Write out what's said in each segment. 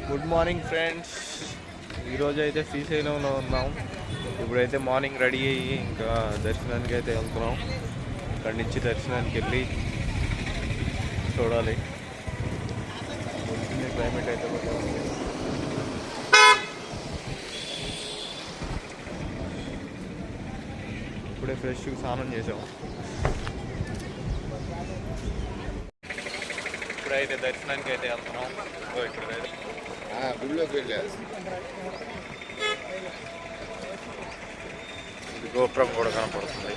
Good morning friends. ఈరోజు అయితే శ్రీశైలంలో ఉన్నాం. ఇప్పుడైతే మార్నింగ్ రెడీ అయ్యి ఇంకా దర్శనానికి అయితే వెళ్తున్నాం. అక్కడి నుంచి దర్శనానికి వెళ్ళి చూడాలి. వచ్చింది క్లైమేట్ అయితే కొంచెం ఇప్పుడే ఫ్రెష్గా స్నానం చేసాం. ఇప్పుడైతే దర్శనానికి అయితే వెళ్తున్నాం. ఇక్కడైతే గుళ్ళోకి వెళ్ళారు. ఇది గోపురం కూడా కనపడుతుంది.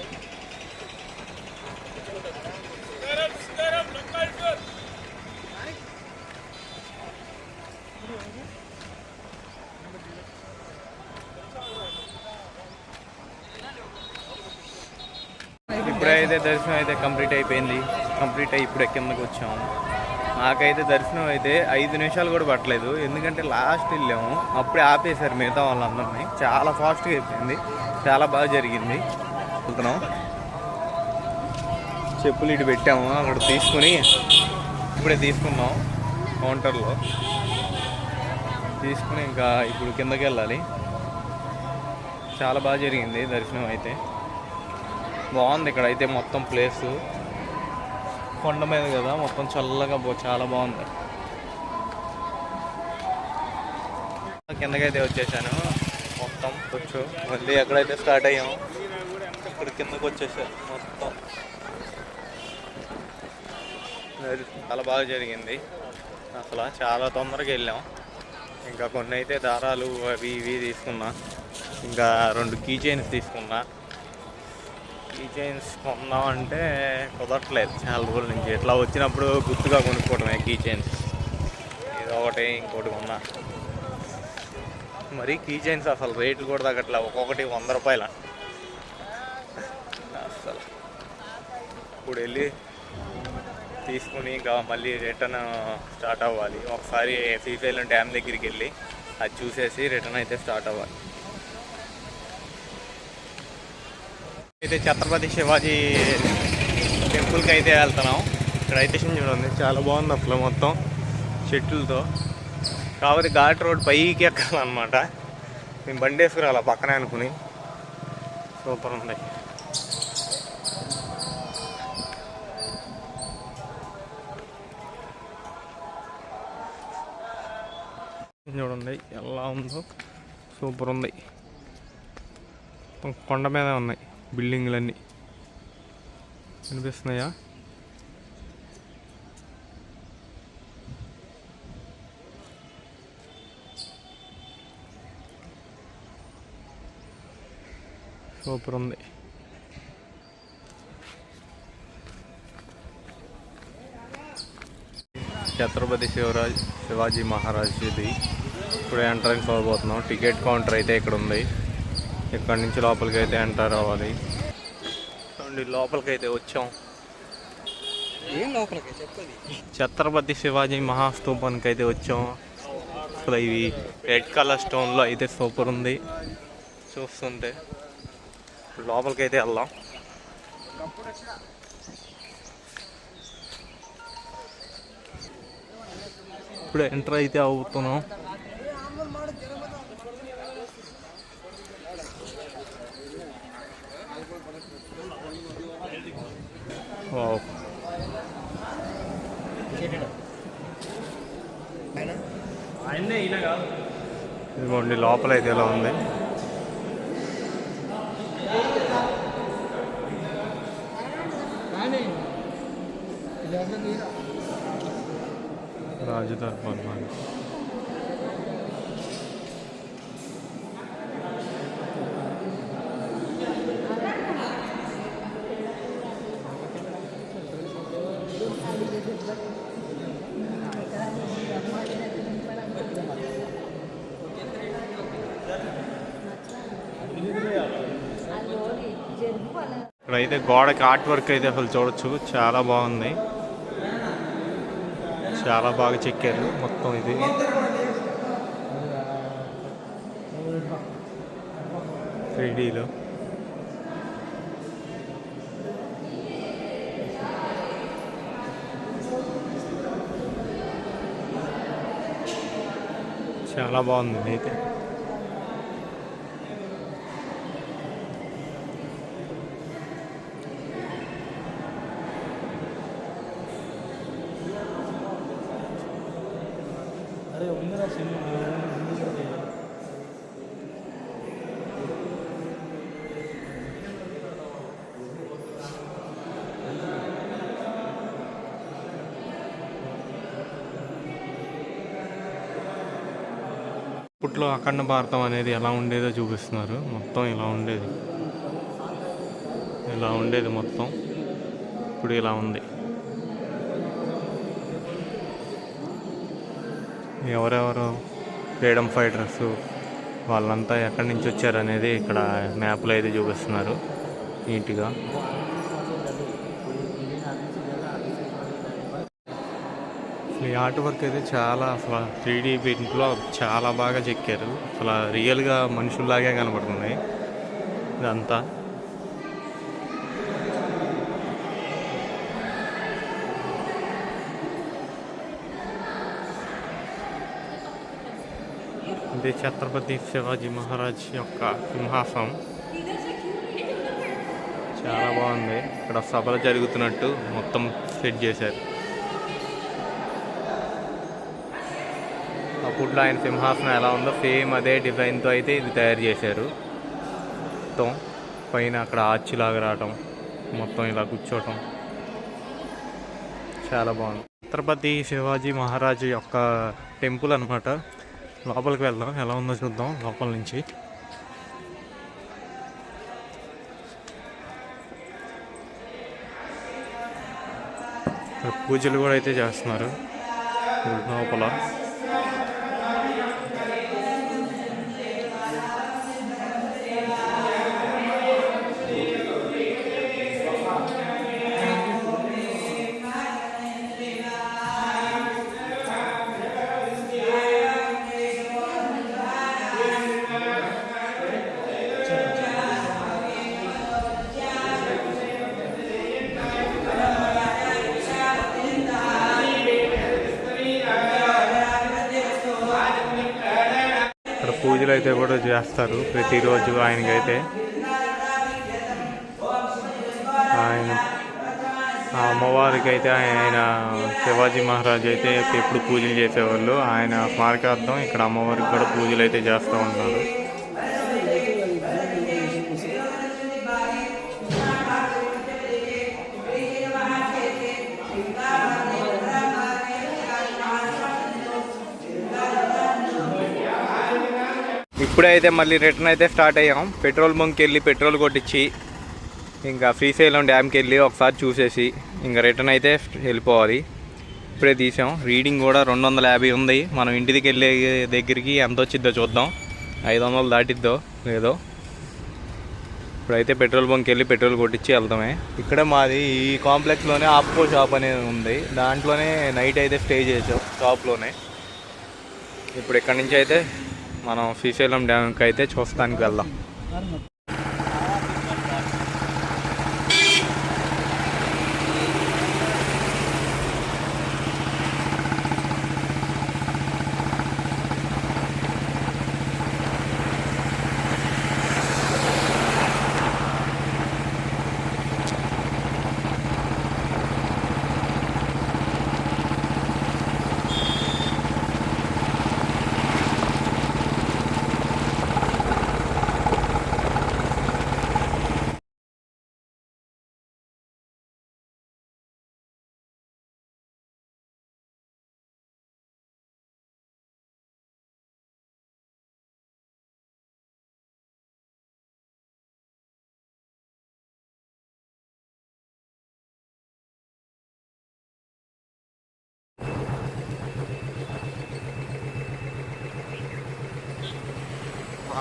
ఇప్పుడైతే దర్శనం అయితే కంప్లీట్ అయిపోయింది. కంప్లీట్ అయ్యి ఇప్పుడే కిందకు వచ్చాము. నాకైతే దర్శనం అయితే 5 నిమిషాలు కూడా పట్టలేదు. ఎందుకంటే లాస్ట్ వెళ్ళాము, అప్పుడే ఆపేశారు మిగతా వాళ్ళందరినీ. చాలా ఫాస్ట్గా అయిపోయింది, చాలా బాగా జరిగింది. వెళ్తున్నాం, చెప్పులు ఇటు పెట్టాము, అక్కడ తీసుకుని ఇప్పుడే తీసుకున్నాం. కౌంటర్లో తీసుకుని ఇంకా ఇప్పుడు కిందకి వెళ్ళాలి. చాలా బాగా జరిగింది దర్శనం అయితే. బాగుంది ఇక్కడ అయితే మొత్తం ప్లేసు. కొండ మీద కదా, మొత్తం చల్లగా చాలా బాగుంది. కిందకైతే వచ్చేసాను. మొత్తం కూర్చో మళ్ళీ ఎక్కడైతే స్టార్ట్ అయ్యాము ఇక్కడ కిందకు వచ్చేసాను. మొత్తం చాలా బాగా జరిగింది. అసలు చాలా తొందరగా వెళ్ళాం. ఇంకా కొన్ని అయితే దారాలు అవి ఇవి తీసుకున్నా. ఇంకా 2 కీ చైన్స్ తీసుకున్నా. కీ చైన్స్ కొందామంటే కుదరట్లేదు చాలా రోజుల నుంచి. ఇట్లా వచ్చినప్పుడు గుర్తుగా కొనుక్కోవడమే కీ చైన్స్. ఇది ఒకటి, ఇంకోటి కొన్నా. మరి కీ చైన్స్ అసలు రేట్లు కూడా తగ్గట్లే. ఒక్కొక్కటి 100 రూపాయలు అసలు. ఇప్పుడు వెళ్ళి తీసుకుని ఇంకా మళ్ళీ రిటర్న్ స్టార్ట్ అవ్వాలి. ఒకసారి శ్రీశైలం డ్యామ్ దగ్గరికి వెళ్ళి అది చూసేసి రిటర్న్ అయితే స్టార్ట్ అవ్వాలి. అయితే ఛత్రపతి శివాజీ టెంపుల్కి అయితే వెళ్తున్నాం. ఇక్కడ అయితే చూడండి చాలా బాగుంది అసలు, మొత్తం చెట్లతో. కాకపోతే ఘాట్ రోడ్ పైకి ఎక్కాలన్నమాట. మేము బండి వేసుకురాలి పక్కనే అనుకుని. సూపర్ ఉంది. చూడండి ఎలా ఉందో, సూపర్ ఉంది. కొండ మీద ఉన్నాయి బిల్డింగ్లన్నీ, కనిపిస్తున్నాయా? సూపర్ ఉంది. ఛత్రపతి శివాజీ మహారాజ్ది ఇప్పుడు ఎంట్రన్స్ అవ్వబోతున్నాం. టికెట్ కౌంటర్ అయితే ఇక్కడ ఉంది. ఇక్కడి నుంచి లోపలికి అయితే ఎంటర్ అవ్వాలి. లోపలికి అయితే వచ్చాం. ఛత్రపతి శివాజీ మహాస్తూపానికి అయితే వచ్చాం. అసలు ఇవి రెడ్ కలర్ స్టోన్లో అయితే సూపర్ ఉంది చూస్తుంటే. లోపలికి అయితే వెళ్దాం. ఇప్పుడు ఎంటర్ అయితే అవుతున్నాం. ఇదిగోండి లోపల అయితే ఎలా ఉంది. రాజదర్బార్ ఇక్కడైతే గోడకి ఆర్ట్ వర్క్ అయితే అసలు చూడొచ్చు, చాలా బాగుంది. చాలా బాగా చెక్కారు మొత్తం. ఇది 3Dలో. చాలా బాగుంది అయితే. అప్పట్లో అఖండ భారతం అనేది ఎలా ఉండేదో చూపిస్తున్నారు. మొత్తం ఇలా ఉండేది మొత్తం. ఇప్పుడు ఇలా ఉంది. ఎవరెవరు ఫ్రీడమ్ ఫైటర్స్ వాళ్ళంతా ఎక్కడి నుంచి వచ్చారనేది ఇక్కడ మ్యాప్లో అయితే చూపిస్తున్నారు నీట్గా. ఈ ఆర్ట్ వర్క్ అయితే చాలా అసలు 3D ప్రింట్లో చాలా బాగా చెక్కారు. అసలు రియల్గా మనుషుల్లాగే కనపడుతుంది ఇదంతా. ఇది ఛత్రపతి శివాజీ మహారాజ్ యొక్క సింహాసనం. చాలా బాగుంది. ఇక్కడ సభలు జరుగుతున్నట్టు మొత్తం సెట్ చేశారు. అప్పట్లో ఆయన సింహాసనం ఎలా ఉందో సేమ్ అదే డిజైన్తో అయితే ఇది తయారు చేశారు. మొత్తం పైన అక్కడ ఆర్చిలాగా రావటం, మొత్తం ఇలా కూర్చోవటం చాలా బాగుంది. ఛత్రపతి శివాజీ మహారాజ్ యొక్క టెంపుల్ అనమాట. లోపలికి వెళ్దాం, ఎలా ఉందో చూద్దాం లోపల నుంచి. ఇక్కడ పూజలు కూడా అయితే చేస్తున్నారు లోపల. పూజలు అయితే కూడా చేస్తారు ప్రతిరోజు. ఆయనకైతే ఆయన అమ్మవారికి అయితే ఆయన శివాజీ మహారాజ్ అయితే ఎప్పుడు పూజలు చేసేవాళ్ళు. ఆయన స్మారకార్థం ఇక్కడ అమ్మవారికి కూడా పూజలు అయితే చేస్తూ ఉంటారు. ఇప్పుడే అయితే మళ్ళీ రిటర్న్ అయితే స్టార్ట్ అయ్యాం. పెట్రోల్ బంక్కి వెళ్ళి పెట్రోల్ కొట్టించి ఇంకా శ్రీశైలం డ్యామ్కి వెళ్ళి ఒకసారి చూసేసి ఇంకా రిటర్న్ అయితే వెళ్ళిపోవాలి. ఇప్పుడే తీసాం. రీడింగ్ కూడా 250 ఉంది. మనం ఇంటికి వెళ్ళే దగ్గరికి ఎంత వచ్చిద్దో చూద్దాం. 500 దాటిద్దో లేదో. ఇప్పుడైతే పెట్రోల్ బంక్కి వెళ్ళి పెట్రోల్ కొట్టించి వెళ్తామే. ఇక్కడే మాది ఈ కాంప్లెక్స్లోనే ఆప్కో షాప్ అనేది ఉంది. దాంట్లోనే నైట్ అయితే స్టే చేసాం షాప్లోనే. ఇప్పుడు ఇక్కడి నుంచి అయితే మనం శ్రీశైలం డ్యామ్కి అయితే చూస్తానికి వెళ్దాం.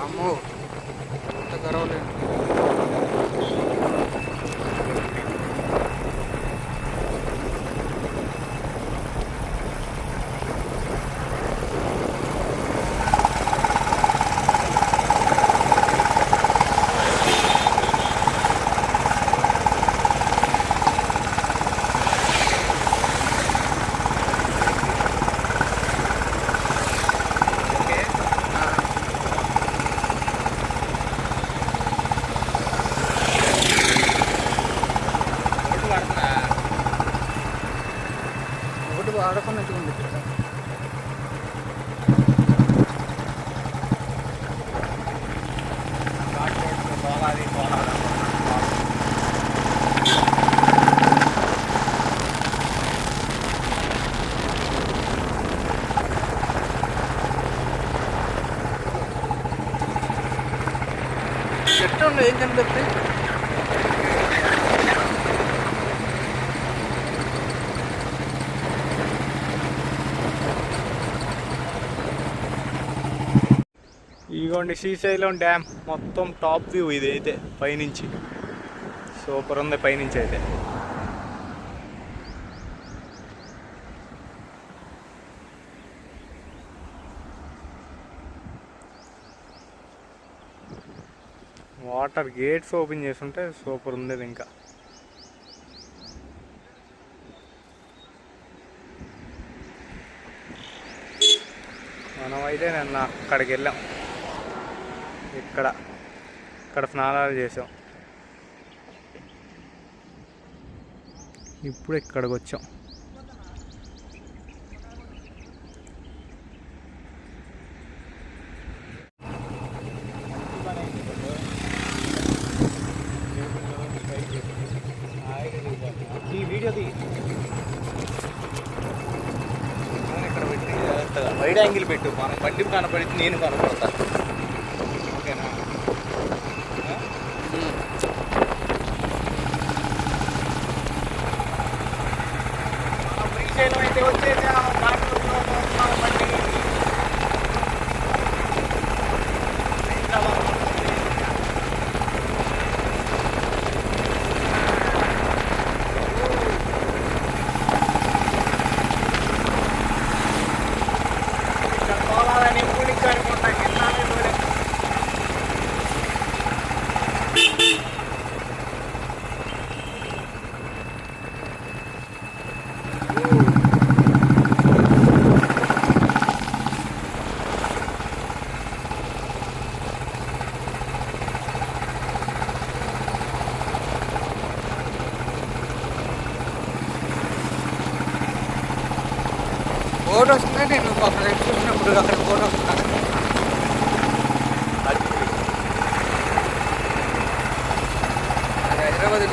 అమ్మో ఎంత గర్వలేదు. శ్రీశైలంలో ఏం కనిపిస్తాయి? ఇదిగోండి శ్రీశైలం డ్యామ్ మొత్తం టాప్ వ్యూ ఇది అయితే పైనుంచి సూపర్ ఉంది పైనుంచి అయితే. వాటర్ గేట్స్ ఓపెన్ చేసి ఉంటే సూపర్ ఉండేది. ఇంకా మనమైతే నిన్న అక్కడికి వెళ్ళాం, ఇక్కడ స్నానాలు చేసాం, ఇప్పుడు ఇక్కడికి వచ్చాం. ఈ వీడియో ఇక్కడ పెట్టి వైడ్ యాంగిల్ పెట్టు, మనం బండి కనపడితే నేను కనపడతా. ఓకేనా? శ్రీశైలం అయితే వచ్చేసాం. బండి బోర్డు వస్తుంది. నేను అక్కడ చూసినప్పుడు అక్కడ బోర్డు వస్తున్నాను. అది హైదరాబాద్